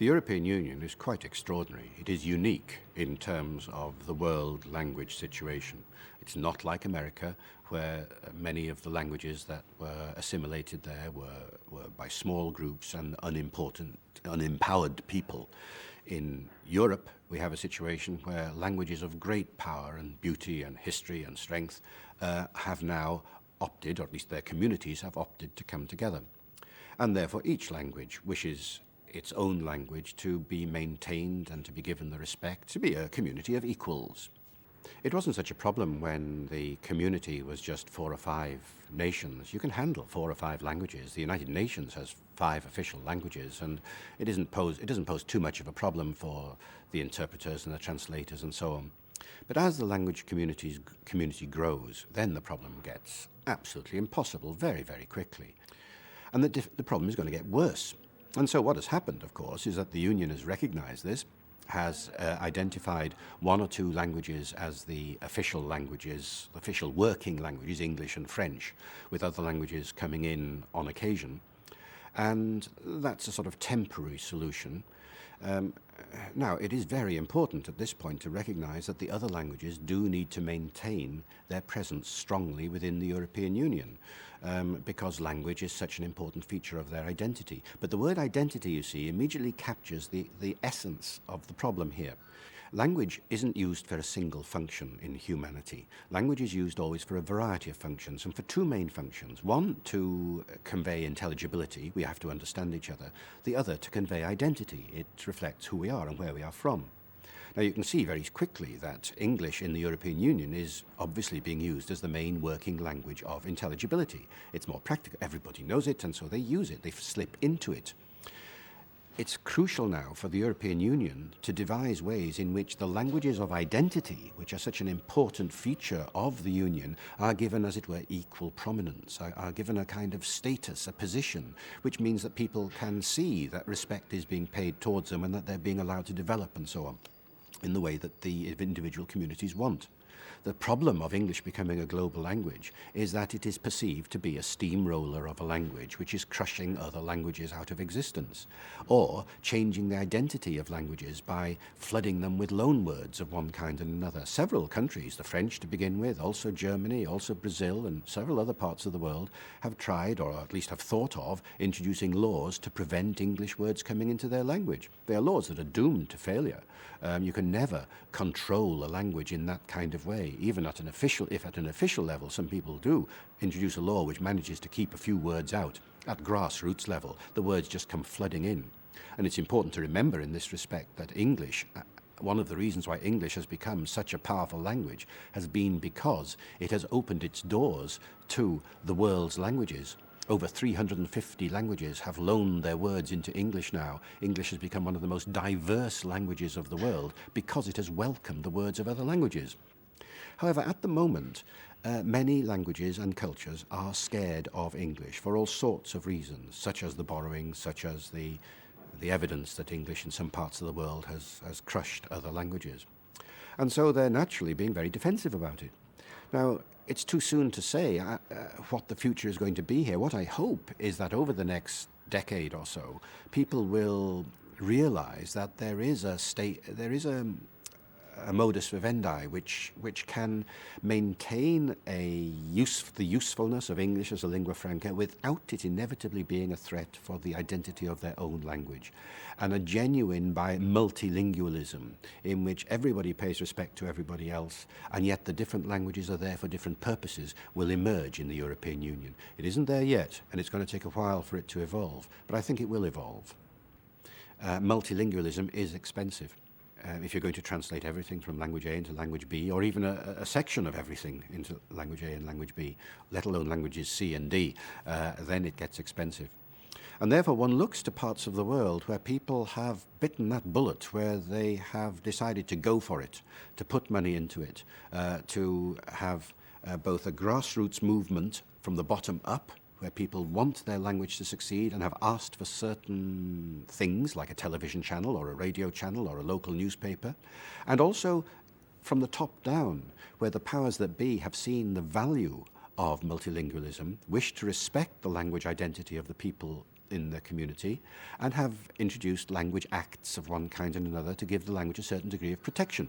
The European Union is quite extraordinary. It is unique in terms of the world language situation. It's not like America, where many of the languages that were assimilated there were by small groups and unimportant, unempowered people. In Europe, we have a situation where languages of great power and beauty and history and strength have now opted, or at least their communities have opted, to come together. And therefore each language wishes its own language to be maintained and to be given the respect, to be a community of equals. It wasn't such a problem when the community was just 4 or 5 nations. You can handle 4 or 5 languages. The United Nations has 5 official languages, and it doesn't pose too much of a problem for the interpreters and the translators and so on. But as the language community grows, then the problem gets absolutely impossible very, very quickly. And the problem is going to get worse. And so what has happened, of course, is that the Union has recognized this, has identified 1 or 2 languages as the official languages, official working languages, English and French, with other languages coming in on occasion. And that's a sort of temporary solution. Now, it is very important at this point to recognize that the other languages do need to maintain their presence strongly within the European Union, because language is such an important feature of their identity. But the word identity, you see, immediately captures the essence of the problem here. Language isn't used for a single function in humanity. Language is used always for a variety of functions, and for 2 main functions. One, to convey intelligibility, we have to understand each other. The other, to convey identity. It reflects who we are and where we are from. Now you can see very quickly that English in the European Union is obviously being used as the main working language of intelligibility. It's more practical, everybody knows it, and so they use it, they slip into it. It's crucial now for the European Union to devise ways in which the languages of identity, which are such an important feature of the Union, are given, as it were, equal prominence, are given a kind of status, a position, which means that people can see that respect is being paid towards them and that they're being allowed to develop and so on, in the way that the individual communities want. The problem of English becoming a global language is that it is perceived to be a steamroller of a language which is crushing other languages out of existence, or changing the identity of languages by flooding them with loanwords of one kind and another. Several countries, the French to begin with, also Germany, also Brazil, and several other parts of the world have tried, or at least have thought of, introducing laws to prevent English words coming into their language. They are laws that are doomed to failure. You can never control a language in that kind of way, even at an official level some people do introduce a law which manages to keep a few words out. At grassroots level, the words just come flooding in. And it's important to remember in this respect that English, one of the reasons why English has become such a powerful language has been because it has opened its doors to the world's languages. Over 350 languages have loaned their words into English now. English has become one of the most diverse languages of the world because it has welcomed the words of other languages. However, at the moment, many languages and cultures are scared of English for all sorts of reasons, such as the borrowing, such as the evidence that English in some parts of the world has crushed other languages. And so they're naturally being very defensive about it. Now, it's too soon to say what the future is going to be here. What I hope is that over the next decade or so, people will realize that there is a modus vivendi which can maintain the usefulness of English as a lingua franca without it inevitably being a threat for the identity of their own language, and a genuine multilingualism in which everybody pays respect to everybody else, and yet the different languages are there for different purposes, will emerge in the European Union. It isn't there yet, and it's going to take a while for it to evolve, but I think it will evolve. Multilingualism is expensive. If you're going to translate everything from language A into language B, or even a section of everything into language A and language B, let alone languages C and D, then it gets expensive. And therefore one looks to parts of the world where people have bitten that bullet, where they have decided to go for it, to put money into it, to have both a grassroots movement from the bottom up, where people want their language to succeed and have asked for certain things like a television channel or a radio channel or a local newspaper, and also from the top down, where the powers that be have seen the value of multilingualism, wish to respect the language identity of the people in the community and have introduced language acts of one kind and another to give the language a certain degree of protection.